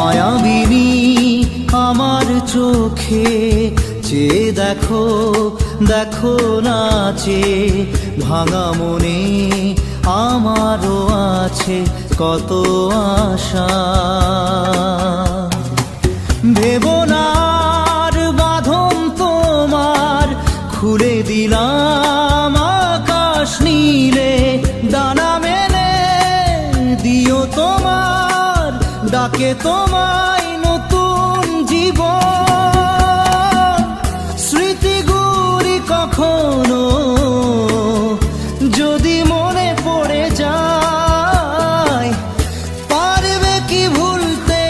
মায়াবিনী আমার চোখে চেয়ে দেখো দেখো নাচে ভাঙা মনে আমারও আছে কত আশা। ভেবনার বাঁধন তোমার খুলে দিলাম আকাশ নীলে, ডানা মেলে দিও তোমার ডাকে তোমায় নতুন জীবন। স্মৃতিগুলি কখনো যদি মনে পড়ে যায়, পারবে কি ভুলতে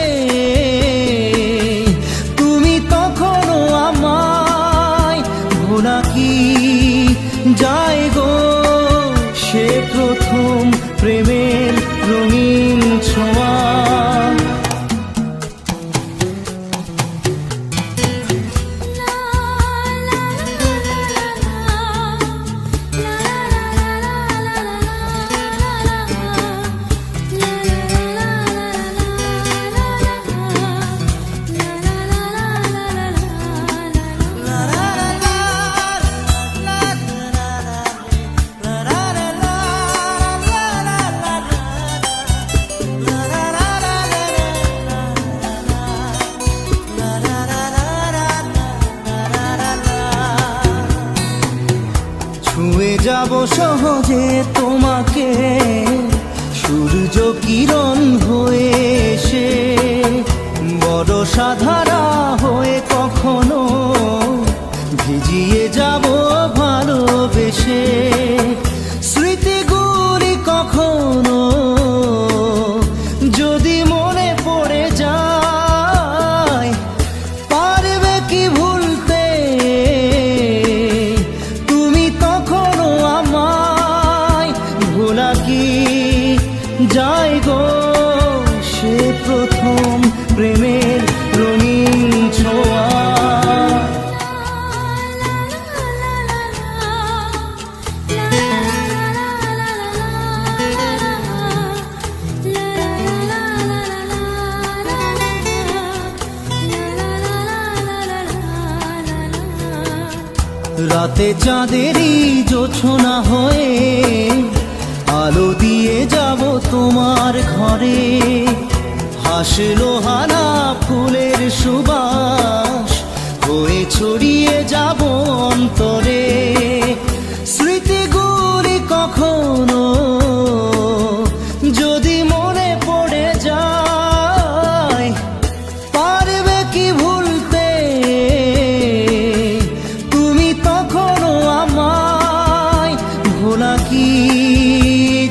তুমি তখনও আমায়? ভোলা কি যায় গো সে প্রথম প্রেমের রঙিন ছোঁয়া। ছুঁয়ে যাব সহজে তোমাকে সূর্য কিরণ হয়ে এসে, বর্ষা ধারা হয়ে কখনো ভিজিয়ে যাব ভালোবেসে। স্মৃতিগুলি কখনো যদি মনে পড়ে যায়, পারবে কি ভুলতে তুমি তখনও আমায়? ভোলা কি যায় গো সে প্রথম প্রেমের রঙিন ছোঁয়া। রাতে চাঁদেরই জোছনা হয়ে আলো দিয়ে যাব তোমার ঘরে, হাসলো হানা ফুলের সুবাস হয়ে ছড়িয়ে যাব অন্তরে। স্মৃতিগুলি কখনো যদি মনে পড়ে যায়, পারবে কি ভুলতে তুমি তখনও আমায়? ভোলা কি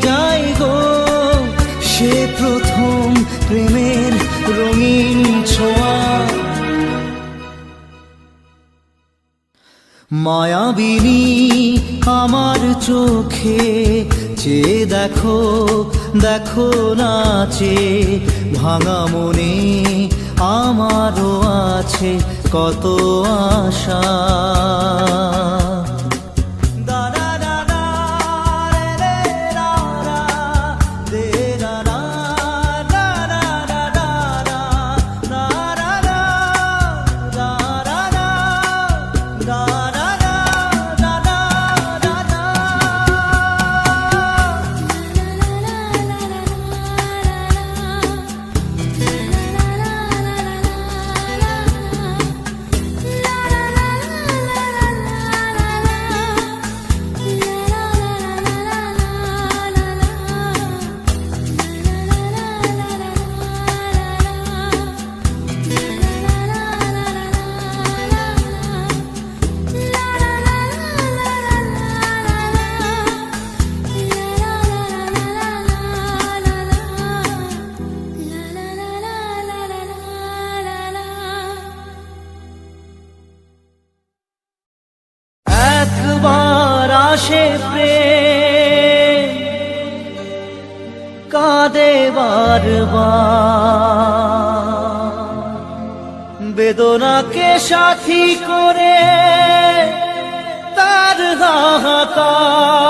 যায় গো সে প্রথম প্রেমের রঙিন ছোঁয়া। মায়াবিনী আমার চোখে চেয়ে দেখো দেখো নাচে ভাঙা মনে আমারও আছে কত আশা। আসে প্রেম কাঁদে বারবার, বেদনাকে সাথী করে তার হাহাকার।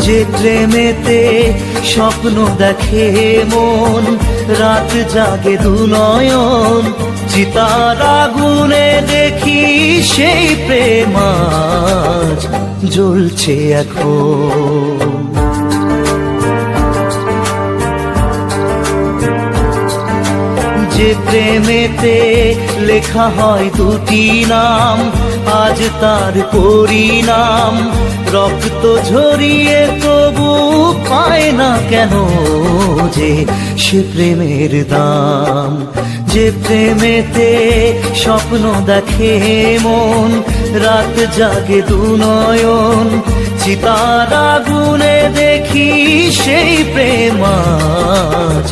যে প্রেমেতে স্বপ্ন দেখে মন, রাত জাগে দু নয়ন, চিতার আগুনে দেখি সেই প্রেম আজ জ্বলছে এখন। যে প্রেমেতে লেখা হয় দুটি নাম, আজ তার পরিণাম রক্ত ঝরিয়ে তবু পায় না কেন যে সে প্রেমের দাম। যে প্রেমেতে স্বপ্ন দেখে মন, রাত জাগে দু নয়ন, চিতার আগুনে দেখি সেই প্রেম আজ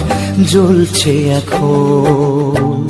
জ্বলছে এখন।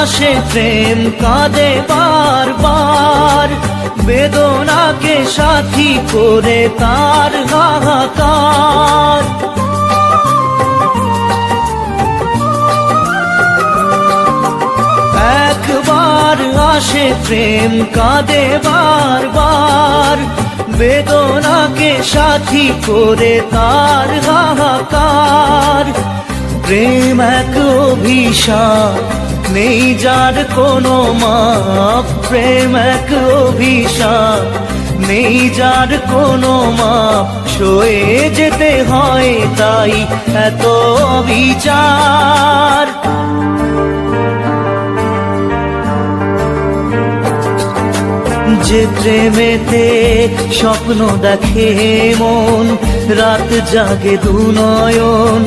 আসে প্রেম কাঁদে বারবার, বেদনাকে সাথী করে তার হাহাকার। একবার আসে প্রেম কাঁদে বারবার, বেদনাকে সাথী করে তার হাহাকার। প্রেম এক অভিশাপ, নেই যার কোনো মাপ। প্রেম এক অভিশাপ, নেই যার কোনো মাপ। সয়ে যেতে হয় তাই এত বিচার। যে প্রেমেতে স্বপ্ন দেখে মন, রাত জাগে দু নয়ন,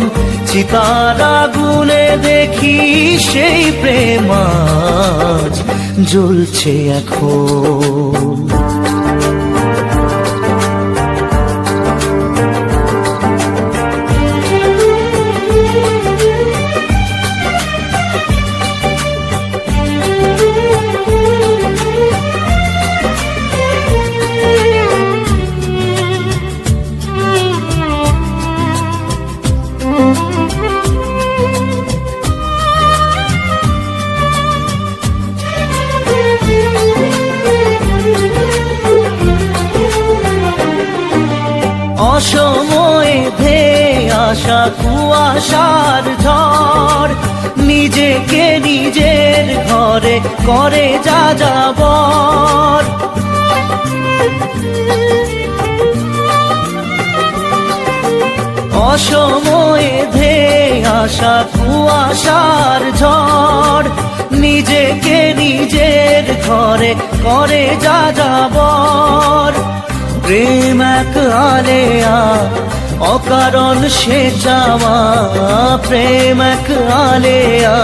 চিতার আগুনে দেখি সেই প্রেম আজ জ্বলছে এখন। অসময়ে ধেয়ে আসা কুয়াশার ঝড়, নিজেকে নিজের ঘরে করে যা যাবর। অসময়ে ধেয়ে আসা কুয়াশার ঝড়, নিজেকে নিজের ঘরে করে যা যাবর। প্রেম এক আলেয়া, অকারণ সে চাওয়া। প্রেম এক আলেয়া,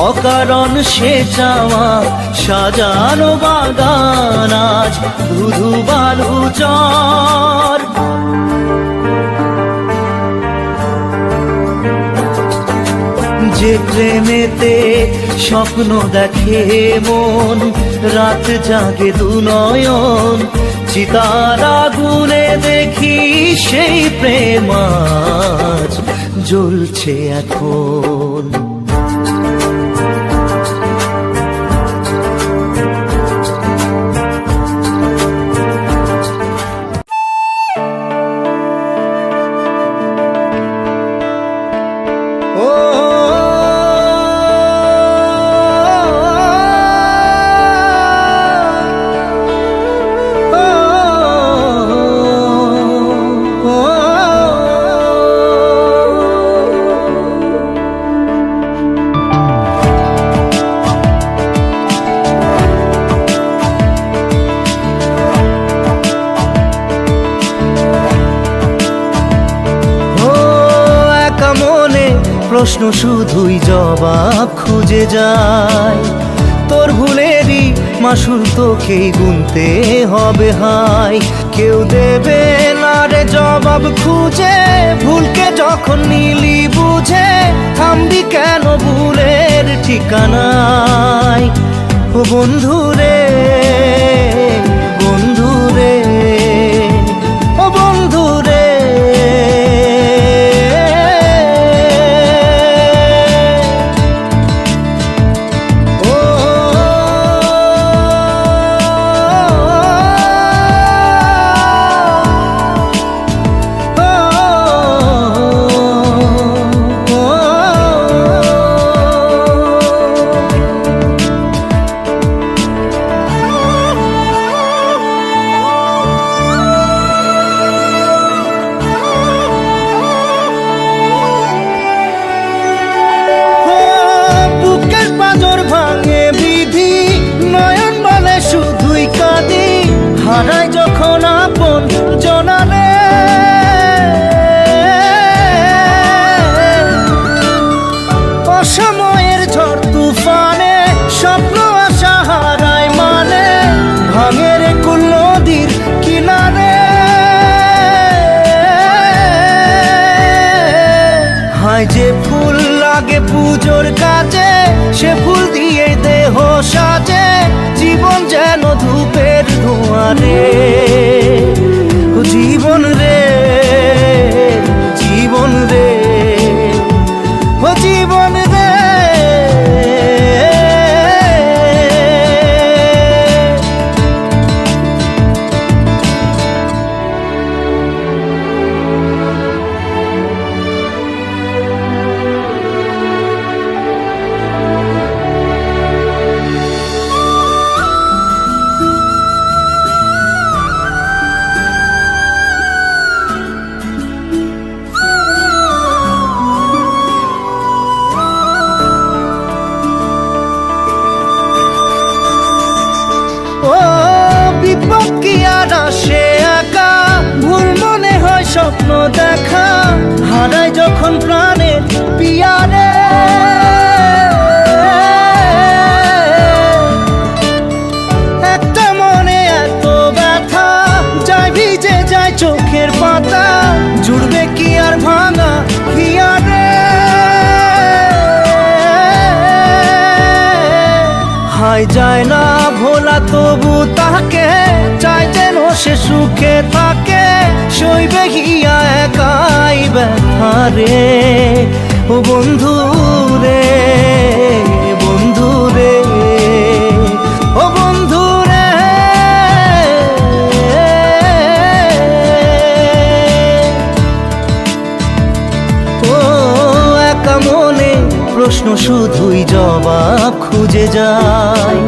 অকারণ সে চাওয়া। সাজানো বাগান আজ ধুধু বালু চর। যে প্রেমেতে স্বপ্ন দেখে মন, রাত জাগে দু নয়ন, চিতার আগুনে দেখি সেই প্রেম আজ জ্বলছে এখন। প্রশ্ন শুধুই জবাব খুঁজে যায়। তোর ভুলেরই মাসুল তোকেই গুনতে হবে হায়। কেউ দেবে না রে জবাব খুঁজে ও বন্ধু রে, বন্ধু রে, ও বন্ধু রে। হারাই যখন আপন জনারে, অসময়ের ঝড় তুফানে স্বপ্ন আশা হারায় মানে, ভাঙের কুল নদীর কিনারে। হায় যে ফুল লাগে পুজোর কাজে, সে ফুল দিয়ে দেহ সাজে, জীবন যেন ধূপের ধোঁয়ারে। ও জীবন রে, জীবন রে, ও জীবন রে। ও বিপদ কি আর আসে একা, ভুল মনে হয় স্বপ্ন দেখা, হারাই যখন প্রাণের পিয়ারে। একটা মনে এত ব্যথা, যায় ভিজে যায় চোখের পাতা, জুড়বে কি আর ভাঙা হিয়ারে। হায় যায় না ভোলা তবু তাকে, চাই যেন সে সুখে থাকে, সইবে গিয়া একাই ব্যথা রে। ও বন্ধু রে, বন্ধু রে, ও বন্ধু রে। ও একা মনে প্রশ্ন শুধুই জবাব খুঁজে যায়,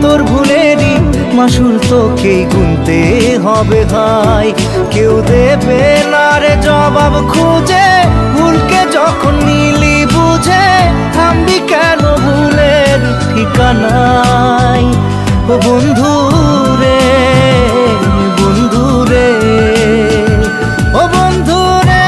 তোর ভুলেরই মাসুল তোকেই গুনতে হবে ভাই। কেউ দেবে না রে জবাব খুঁজে, ভুলকে যখন নিলি বুঝে, থামবি কেন ভুলের ঠিকানায়। ও বন্ধু রে, বন্ধু রে, ও বন্ধু রে।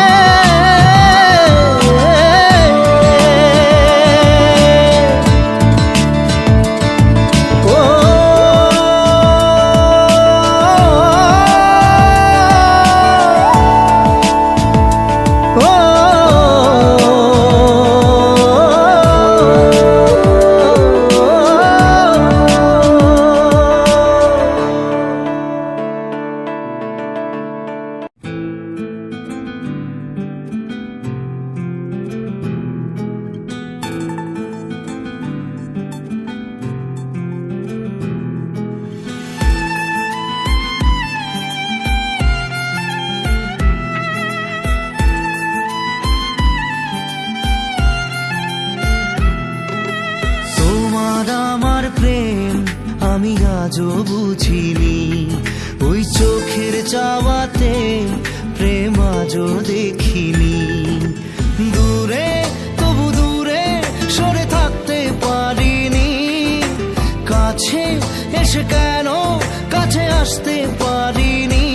আমি আজও বুঝিনি, ওই চোখের চাওয়াতে প্রেম আজও দেখিনি। দূরে তবু দূরে সরে থাকতে পারিনি, কাছে এসে কেন কাছে আসতে পারিনি।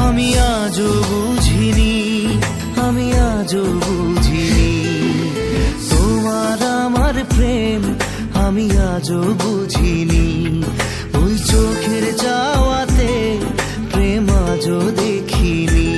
আমি আজও বুঝিনি, আমি আজও বুঝিনি, তোমার আমার প্রেম আমি আজও বুঝিনি। ওই চোখের চাওয়াতে প্রেম আজও দেখিনি।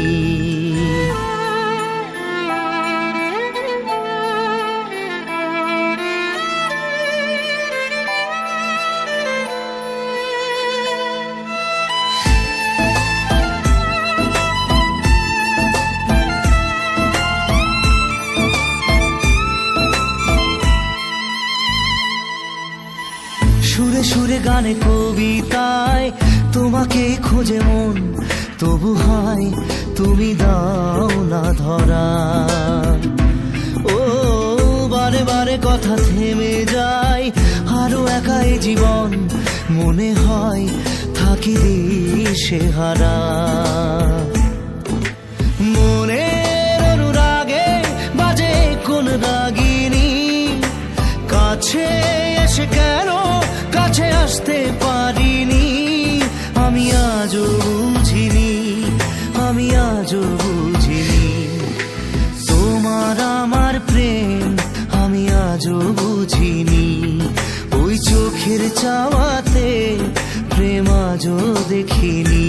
গানে কবিতায় তোমাকে খোঁজে মন, তবু হয় তুমি দাও না ধরা। ও বারে বারে কথা থেমে যায়, আরো একাই জীবন মনে হয় থাকি দিশে হারা। মনের অনুরাগে বাজে কোন রাগিনী, কাছে এসে কেন কাছে আসতে পারিনি। আমি আজও বুঝিনি, আমি আজও বুঝিনি তোমার আমার প্রেম, আমি আজও বুঝিনি। ওই চোখের চাওয়াতে প্রেম আজও দেখিনি।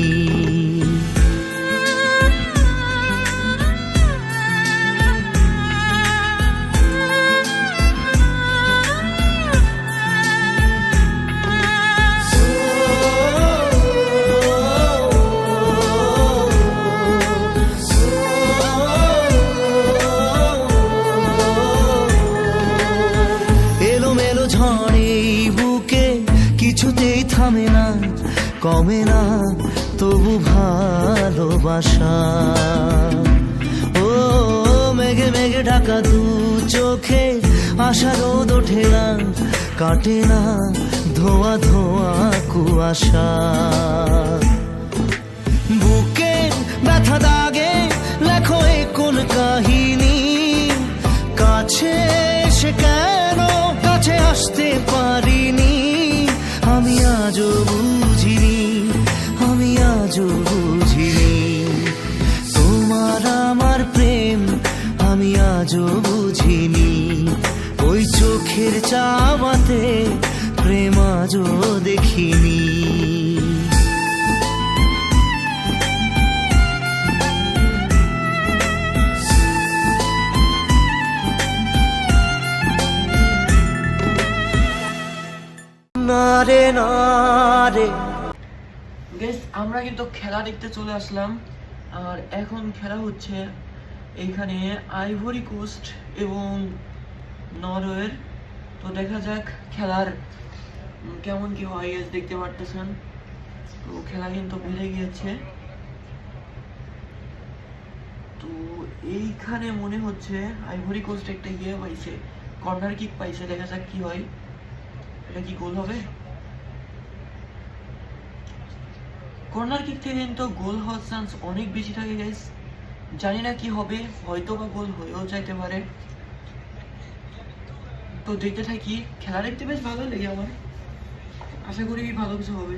কিছুতেই থামে না, কমে না তবু ভালোবাসা। ও মেঘে মেঘে ঢাকা দু চোখে আশা রোদ ওঠে না, কাটে না ধোয়া ধোয়া কুয়াশা। বুকে ব্যথা দাগে লেখো এ কোন কাহিনী, কাছে এসে কেন কাছে আসতে পারিনি। আমি আজও বুঝিনি, আমি আজও বুঝিনি তোমার আমার প্রেম, আমি আজও বুঝিনি। ওই চোখের চাওয়াতে প্রেম আজও দেখিনি। নারে নারে গাইস, আমরা কিন্তু খেলা দেখতে চলে আসলাম। আর এখন খেলা হচ্ছে এইখানে আইভরি কোস্ট এবং নরওয়ের। তো দেখা যাক খেলার কেমন কি হয়। গাইস দেখতে পারতেছেন, তো খেলা কিন্তু বেড়ে গিয়েছে। তো এইখানে মনে হচ্ছে আইভরি কোস্ট একটা ইয়ে পাইছে, কর্নার কিক পাইছে। দেখা যাক কি হয়, এটা কি গোল হবে? কর্নার কিক থেকে কিন্তু গোল হওয়ার চান্স অনেক বেশি থাকে গাইস। জানি না কি হবে, হয়তো বা গোল হয়েও যাইতে পারে। তো দেখতে থাকি, খেলা দেখতে বেশ ভালো লাগে আমার, আশা করি ভালো কিছু হবে।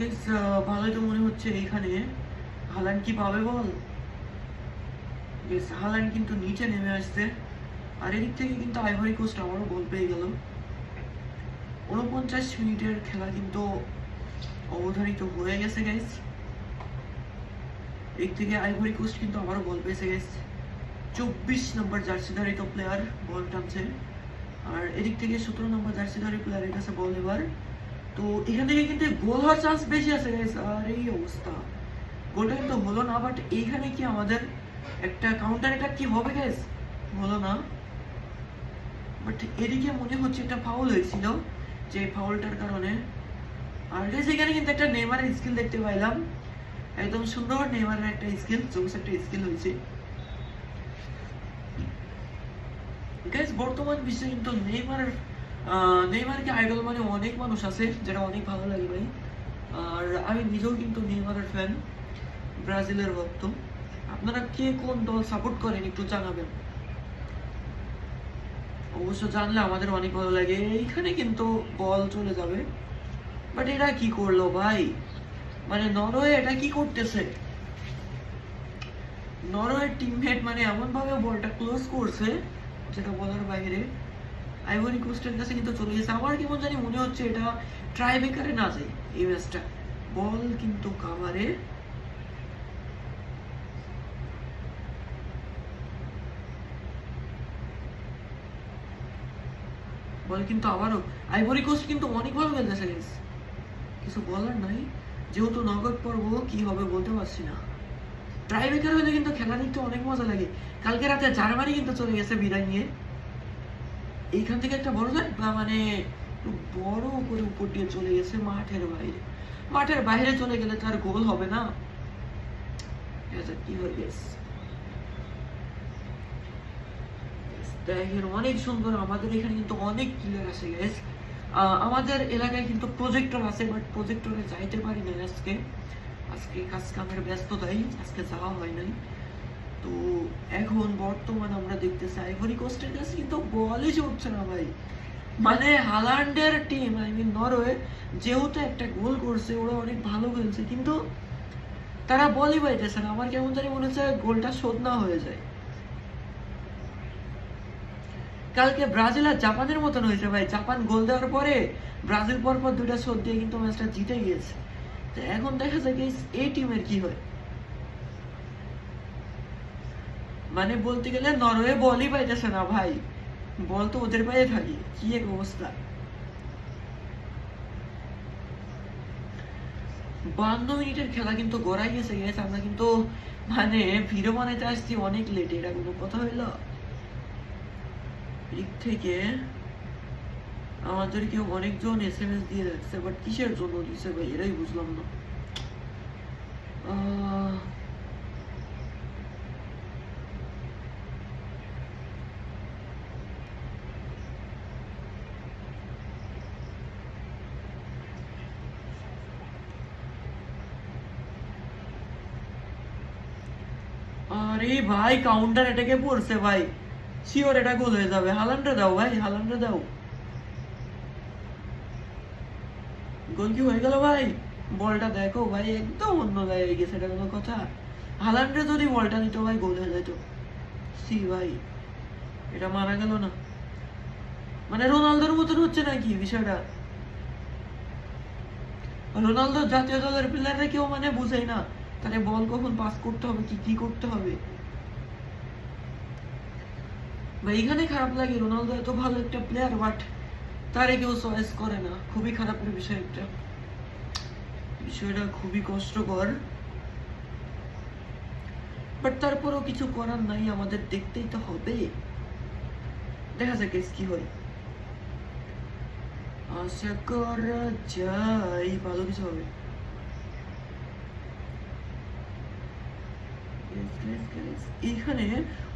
গাইস ভালোই তো মনে হচ্ছে। এইখানে হালান্ড কি পাবে বল? গাইস হালান্ড কিন্তু নিচে নেমে আসছে, আর এদিক থেকে কিন্তু আইভরি কোস্ট আবারও গোল পেয়ে গেল। 49 মিনিটের খেলা কিন্তু অবধারিত হয়ে গেছে গাইস। এদিক থেকে আইভরি কোস্ট কিন্তু আবারও গোল পেয়েছে গাইস। 24 নম্বর জার্সিধারী প্লেয়ার বল টানছে, আর এদিক থেকে 17 নম্বর জার্সিধারী প্লেয়ারের কাছে বল এবার। তো এখান থেকে কিন্তু গোল হওয়ার চান্স বেশি আছে গাইস। আর এই অবস্থা, গোলটা কিন্তু হলো না। বাট এইখানে কি আমাদের একটা কাউন্টার অ্যাটাক কি হবে গাইস? হলো না। বাট এদিকে মনে হচ্ছে একটা ফাউল হয়েছিল, যে ফাউলটার কারণে। আর গাইস এখানে কিন্তু একটা নেইমারের স্কিল দেখতে পাইলাম, একদম সুন্দর নেইমারের একটা স্কিল, জোস একটা স্কিল হয়েছে গাইস। বর্তমান বিশ্বে কিন্তু নেইমারকে আইডল মানে অনেক মানুষ আছে, যেটা অনেক ভালো লাগে ভাই। আর আমি নিজেও কিন্তু নেইমারের ফ্যান, ব্রাজিলের ভক্ত। আপনারা কে কোন দল সাপোর্ট করেন একটু জানাবেন, অবশ্য জানলে আমাদের অনেক ভালো লাগে। এইখানে কিন্তু বল চলে যাবে, বাট এরা কি করলো ভাই? মানে নরওয়ে এটা কি করতেছে? নরওয়ের টিমমেট মানে এমন ভাবে বলটা ক্লোজ করছে যেটা বলার বাইরে। আইভরি কোস্টের কাছে কিন্তু চলে গেছে। আমার কেমন জানি মনে হচ্ছে এটা ট্রাইবেকারে না যায় এই ম্যাচটা। বল কিন্তু কাভারে, বল কিন্তু আবারও আইভরি কোস্ট কিন্তু অনেক ভালো খেলতেছে গাইস, কিছু বলার নাই। যেহেতু নগদ পর্ব কি হবে বলতে পারছি না। ট্রাইবেকার হলে কিন্তু খেলা দেখতে অনেক মজা লাগে। কালকে রাতে জার্মানি কিন্তু চলে গেছে বিদায় নিয়ে। এইখান থেকে একটা বড় লাগবা মানে একটু বড় করে উপর দিয়ে চলে গেছে মাঠের বাইরে। মাঠের বাইরে চলে গেলে তার গোল হবে না। কি হয়ে গেছে দেখেন, অনেক সুন্দর। আমাদের এখানে কিন্তু অনেক প্লেয়ার আছে গাইস। আমাদের এলাকায় কিন্তু প্রজেক্টর আছে, বাট প্রজেক্টরে যাইতে পারি না আজকে। আজকে কাজ কামের ব্যস্ততাই আজকে যাওয়া হয় নাই। তো এখন বর্তমান আমরা দেখতেছি আইভরি কোস্টের কাছে কিন্তু বলই চলছে না ভাই। মানে হালান্ডের টিম, আই মিন নরওয়ে, যেহেতু একটা গোল করছে, ওরা অনেক ভালো খেলছে, কিন্তু তারা বলই পাইতেছে না। আমার কেমন জানি মনে হচ্ছে গোলটা শোধ না হয়ে যায়। কালকে ব্রাজিল আর জাপানের মতন হয়েছে ভাই। জাপান গোল দেওয়ার পরে ব্রাজিল পরপর 2টা শোধ দিয়ে কিন্তু ম্যাচটা জিতে গিয়েছে। তো এখন দেখা যায় এই টিমের কি হয়। মানে বলতে গেলে নরওয়ে বলই পাইতেছে না ভাই, বল তো ওদের পায়ে থাকি। কি এক অবস্থা। 52 মিনিটের খেলা কিন্তু গড়াই গেছে গেছে। আমরা কিন্তু মানে ভিডিও বানাইতে আসছি অনেক লেট, এটা কোনো কথা হইলো? দিক থেকে আমাদেরকে অনেকজন SMS দিয়ে রাখছে, বাট কিসের জন্য দিচ্ছে ভাই এরাই বুঝলাম না। আরে ভাই কাউন্টার এটাকে পড়ছে ভাই, শিওর এটা গোল হয়ে যাবে। হালান্ডে দাও ভাই, হালান্ডে দাও। গোল কি হয়ে গেল ভাই? বলটা দেখো ভাই, একদম অন্য জায়গায় গেছে, এটা কোনো কথা? হালান্ডে যদি বলটা দিত ভাই গোল হয়ে যেত। সি ভাই, এটা মারা গেল না। মানে রোনালদোর মতন হচ্ছে নাকি বিষয়টা? রোনালদো জাতীয় দলের প্লেয়াররা কেউ মানে বুঝেই না তাহলে বল কখন পাস করতে হবে, কি করতে হবে। ভাই এখানে খারাপ লাগে, রোনালদো এত ভালো একটা প্লেয়ার, বাট তারে কেউ চয়েস করে না। খুবই খারাপের বিষয় একটা, বিষয়টা খুবই কষ্টকর। বাট তারপরেও কিছু করার নাই, আমাদের দেখতেই তো হবে। দেখা যাক কি হয়। আশা করা যায় ভালো কিছু হবে। এখানে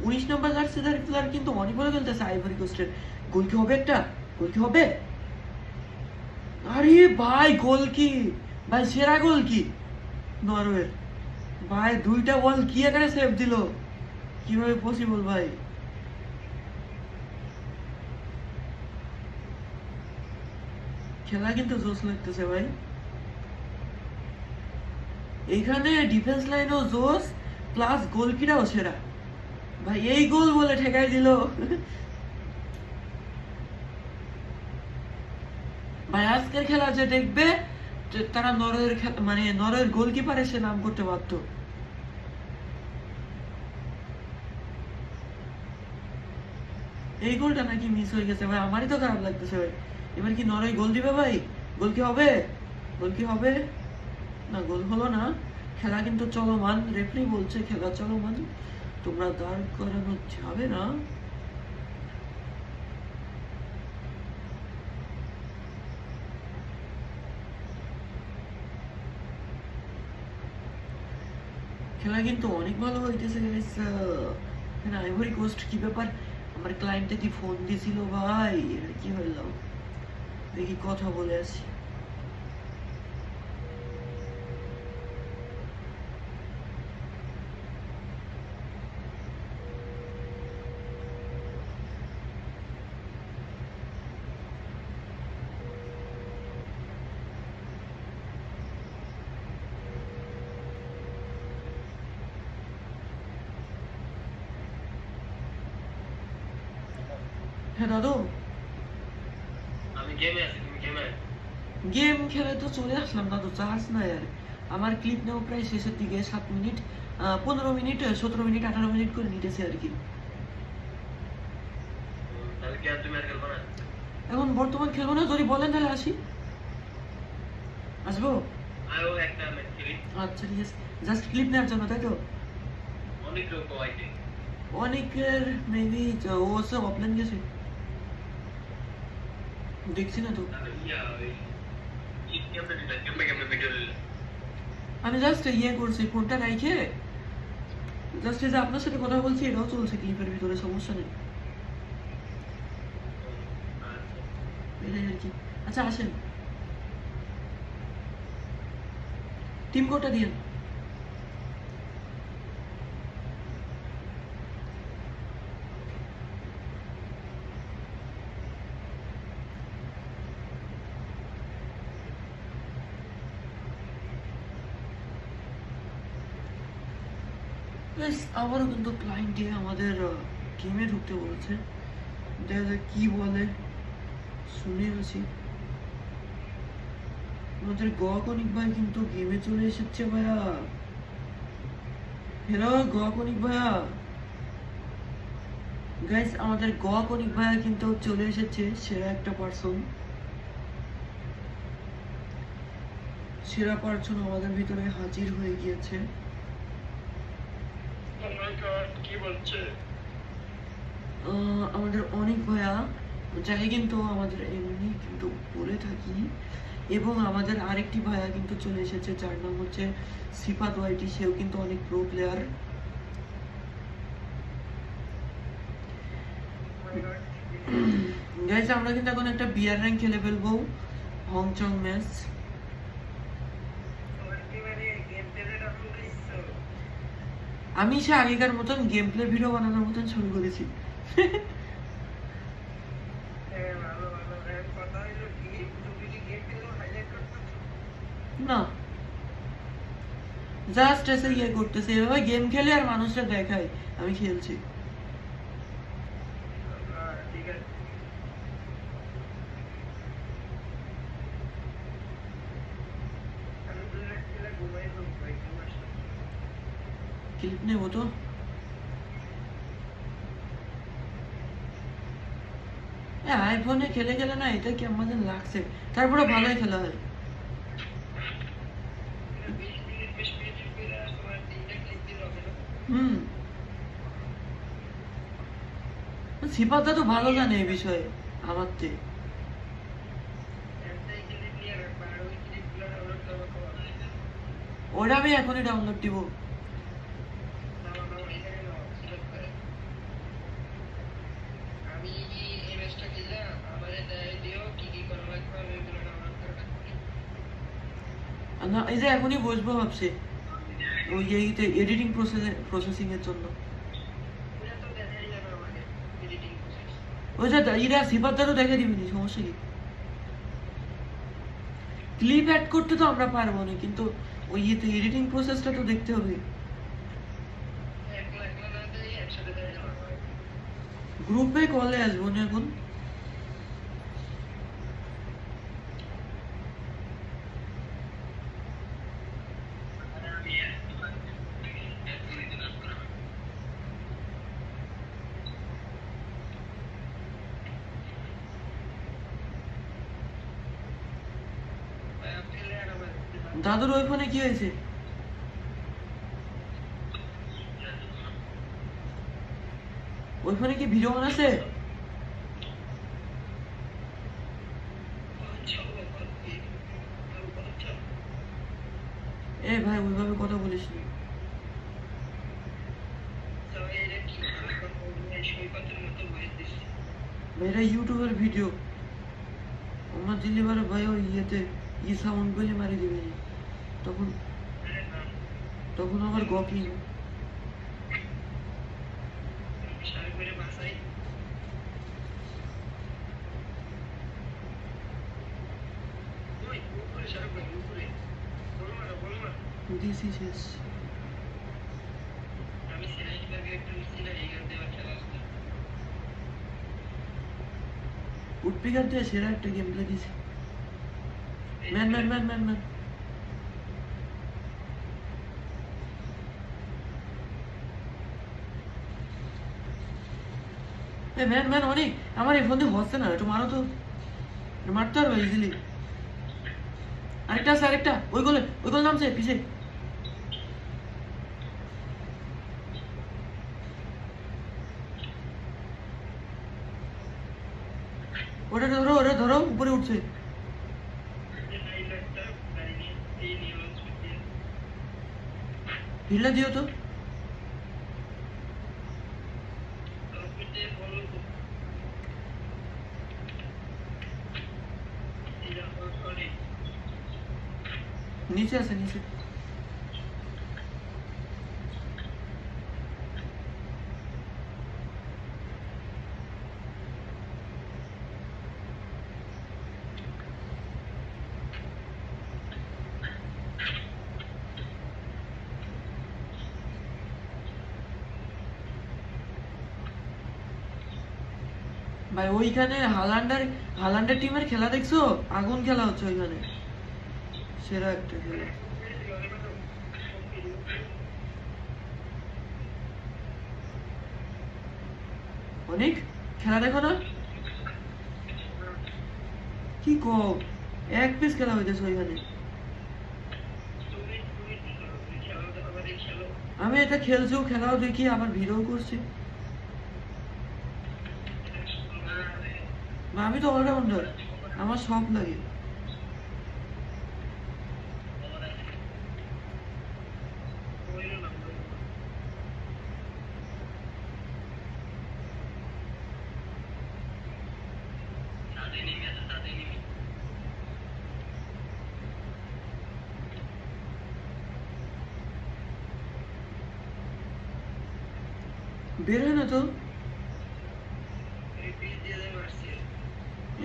19 নম্বর জার্সিধারী প্লেয়ার কিন্তু অনেক ভালো খেলতেছে আইভরি কোস্টের। গোল কি হবে? একটা গোল কি হবে? আরে ভাই গোল কি ভাই, সেরা গোল কি নরওয়ের ভাই। 2টা বল কি এখানে সেভ দিল, কিভাবে পসিবল ভাই? খেলা কিন্তু জোস লাগতেছে ভাই। এখানে ডিফেন্স লাইনও জোস, প্লাস গোলকিটাও সেরা ভাই। এই গোল বলে ঠেকাই দিল ভাই। আজকের খেলা যে দেখবে তারা নরওয়ের মানে নরওয়ের গোলকিপার এসে নাম করতে বাধ্য। এই গোলটা নাকি মিস হয়ে গেছে ভাই, আমারই তো খারাপ লাগতেছে ভাই। এবার কি নরওয়ে গোল দিবে ভাই? গোল কি হবে? গোল কি হবে? না, গোল হলো না। খেলা কিন্তু চলমান, রেফারি বলছে খেলা চলমান, তোমরা দাঁড় করানো যাবে না। খেলা কিন্তু অনেক ভালো হইতেছে গাইস। এখানে আইভরি কোস্ট কি ব্যাপার? আমার ক্লায়েন্টে কি ফোন দিছিল ভাই? এটা কি হলো? দেখি কথা বলে আসি। হ্যাঁ দাদু, আমি গেমে আছি, তুমি গেমে? গেম খেলে তো চলে আসলাম দাদু, চার্জ নাই আর। আমার ক্লিপ নেওয়া প্রায় শেষের দিকে, 7 মিনিট 15 মিনিট 17 মিনিট 18 মিনিট করে নিতেছে আর কি। তাহলে কি আর তুমি আর খেলবো না? এখন বর্তমান খেলবো না, যদি বলেন তাহলে আসি। আসবো? আরো একটা ম্যাচ খেলি। আচ্ছা ঠিক আছে, জাস্ট ক্লিপ নেওয়ার জন্য তাই তো? অনেক লোক পাইছে। অনেকের মেবি ও সব অফলাইন গেছে। দেখছি না তো। তাহলে কেমনে ভিডিও নিলে? আমি জাস্ট ইয়ে করছি, ফোনটা রাইখে জাস্ট এই যে আপনার সাথে কথা বলছি, এটাও চলছে ক্লিপের ভিতরে, সমস্যা নেই। এটাই আর কি। আচ্ছা আসেন, টিম কোডটা দিয়েন। Guys, আবারও কিন্তু ক্লায়েন্ট দিয়ে আমাদের গেমে ঢুকতে বলেছে, দেখা যাক কি বলে, শুনে আছি। আমাদের গকনিক ভাই কিন্তু গেমে চলে এসেছে ভাইয়া। হ্যালো গকনিক ভাইয়া। গাইস, আমাদের গকনিক ভাইয়া কিন্তু চলে এসেছে, সেরা একটা পার্সন। সেরা পার্সন আমাদের ভিতরে হাজির হয়ে গিয়েছে। কি বলছে? আমাদের অনেক ভাইয়া, যাই কিন্তু আমাদের এমনি কিন্তু বলে থাকি। এবং আমাদের আরেকটি ভাইয়া কিন্তু চলে এসেছে, যার নাম হচ্ছে সিফাত ওয়াইটি, সেও কিন্তু অনেক প্রো প্লেয়ার। গাইস, আমরা কিন্তু এখন একটা বিয়ার র্যাঙ্ক খেলে ফেলবো, হংচং ম্যাচ। আমি সে আগেকার মতন গেম প্লে ভিডিও বানানোর মতন শুরু করেছি। না, জাস্ট এসে ইয়ে করতেছে, এভাবে গেম খেলে আর মানুষরা দেখায় আমি খেলছি। ক্লিপ নেবো তো। আইফোনে খেলে খেলে না এটা কেমন যেন লাগছে, তারপরে ভালোই খেলা হয়। হুম, সিপাতটা তো ভালো জানে এই বিষয়ে আমার থেকে। ওটা আমি এখনই ডাউনলোড দিব। না, এই যে এখনই বসবো ভাবছি ওই এইতে এডিটিং প্রসেসিং এর জন্য। ওই যে ইরা সিপাতটারও দেখে দিবি, সমস্যা কি? ক্লিপ অ্যাড করতে তো আমরা পারবো না, কিন্তু ওই ইয়েতে এডিটিং প্রসেসটা তো দেখতে হবে। গ্রুপে কলে আসবো না এখন। দাদুর ওই ফোনে কি হয়েছে? ওই ফোনে কি ভিডিও অন আছে? এ ভাই, ওইভাবে কথা বলিস না। এটা ইউটিউবের ভিডিও, আমার দিল্লি বারে ভাই ওই ইয়েতে ই সাউন্ড বলে মারি দিবে, তখন তখন আবার গকি। দিছি শেষ। উডপিকার দিয়ে সেরা একটা গেম প্লে দিছি। Man man man man man man man অনেক। আমার এই ফোন দিয়ে হচ্ছে না, একটু মারো তো, মারতে পারবে ইজিলি। আরেকটা আছে, আরেকটা ওই গোল নামছে পিছে। ওটা ধরো উপরে বলছে? ঢিলা দিও তো। নিচে আছে নিচে। ভাই ওইখানে হালান্ডের টিমের খেলা দেখছো? আগুন খেলা হচ্ছে ওইখানে, সেরা একটা খেলা। অনেক খেলা দেখো না? কি কো, এক পিস খেলা হইতেছে ওইখানে। আমি এটা খেলছিও, খেলাও দেখি, আবার ভিডিও করছি। আমি তো অলরাউন্ডার, আমার সব লাগে। বের হয় না তো।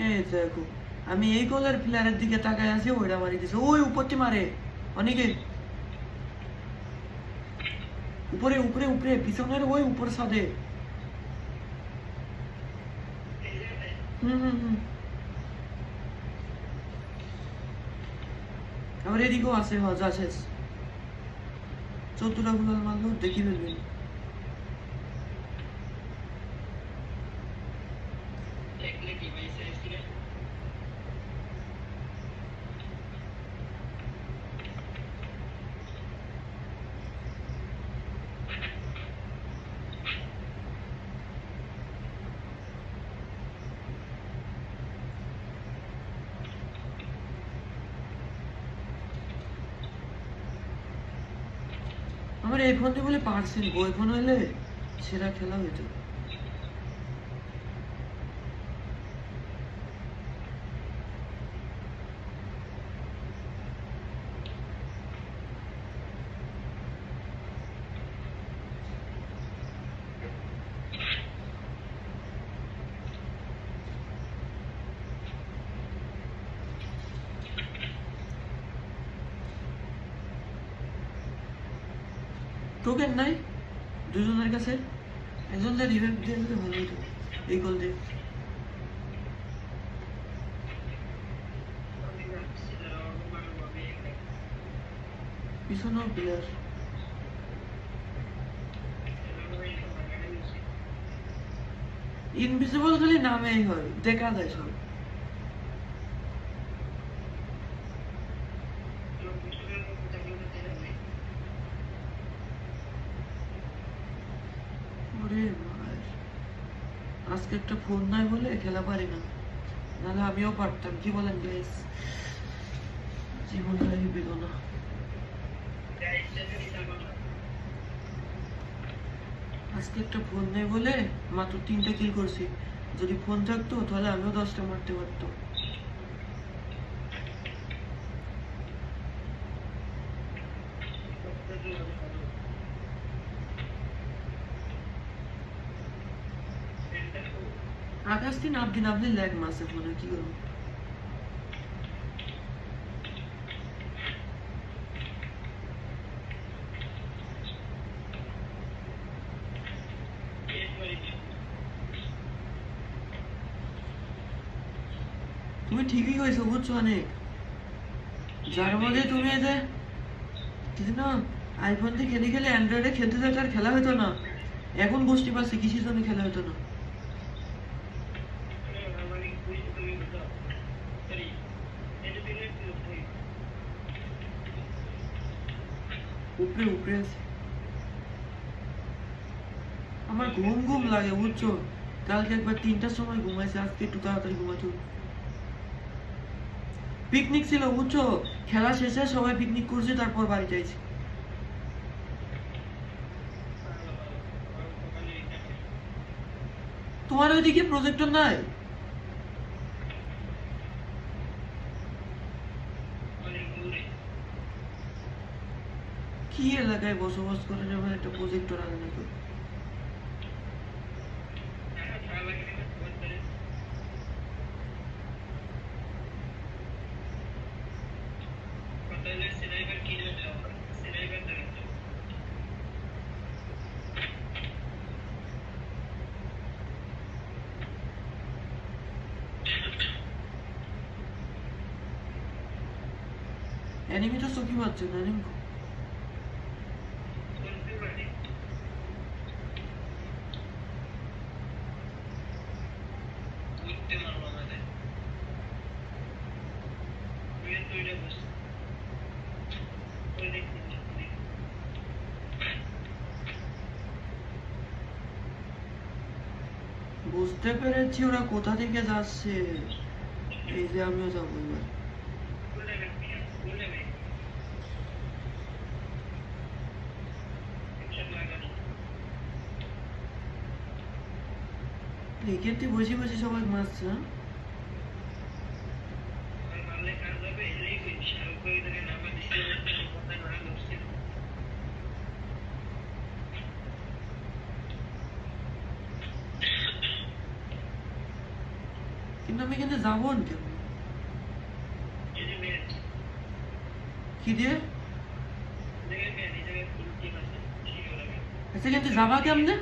এই দেখো, আমি এই গোলের প্লেয়ারের দিকে তাকায় আছি, ওইটা মারি দিছে। ওই উপরটি মারে অনেকে, উপরে উপরে উপরে পিছনের ওই উপর সাদে। হুম। আবার এদিকেও আছে, হজ আছে। 14টা গোল মারলো, দেখি ফেলবেন। আমার এই ফোনটি বলে পারছেন, ওই ফোন হইলে সেরা খেলা হইতো। টোকেন নাই দুজনের কাছে, একজনকে রিভাইভ দিয়ে দিলে ভালো হতো এই গোল দিয়ে। পিছনেও প্লেয়ার। ইনভিজিবল খালি নামেই হয়, দেখা যায় সব। আজকে একটা ফোন নাই বলে খেলা পারি না, নাহলে আমিও পারতাম। কি বলেন গাইস? জীবনটাই বেদনা। আজকে একটা ফোন নেই বলে মাত্র 3টা কিল করছি। যদি ফোন থাকতো তাহলে আমিও 10টা মারতে পারতাম। আকাশ দিন আপনি ল্যাগ মাসে ফোনে কি করবো? তুমি ঠিকই কইছো বুঝছো, অনেক যার মধ্যে তুমি এতে কিছু না আইফোন দিয়ে খেলে খেলে অ্যান্ড্রয়েডে খেলতে থাকলে আর খেলা হতো না। এখন বুঝতে পারছি কিসের জন্য খেলা হতো না। উপরে উপরে আছে। আমার ঘুম লাগে বুঝছো, কালকে একবার 3টার সময় ঘুমাইছে, আজকে একটু তাড়াতাড়ি ঘুমাইছো। পিকনিক ছিল বুঝছো, খেলা শেষে সবাই পিকনিক করছে, তারপর বাড়ি যাইছি। তোমার ওইদিকে প্রজেক্টর নাই? কি এলাকায় বসবাস করে যখন একটা প্রজেক্টর আনে না তো? অ্যানিমি তো চোখই পাচ্ছে না, অ্যানিমি বুঝতে পেরেছি ওরা কোথা থেকে যাচ্ছে। এই যে আমিও যাবো এবার। এক্ষেত্রে বসে বসে সবাই মারছে না? কিন্তু আমি এখানে যাবো না কেন? কি দিয়ে? আচ্ছা কিন্তু যাবা কেমনে?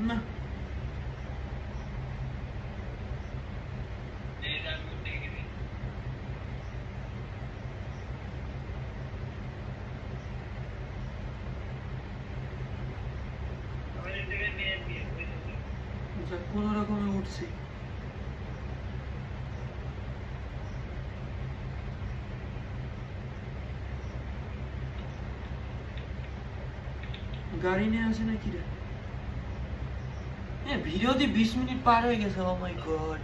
না কোন রকমে উঠছি। গাড়ি নিয়ে আসে নাকি রে? ভিডিও দিয়ে 20 মিনিট পার হয়ে গেছে। ও মাই গড।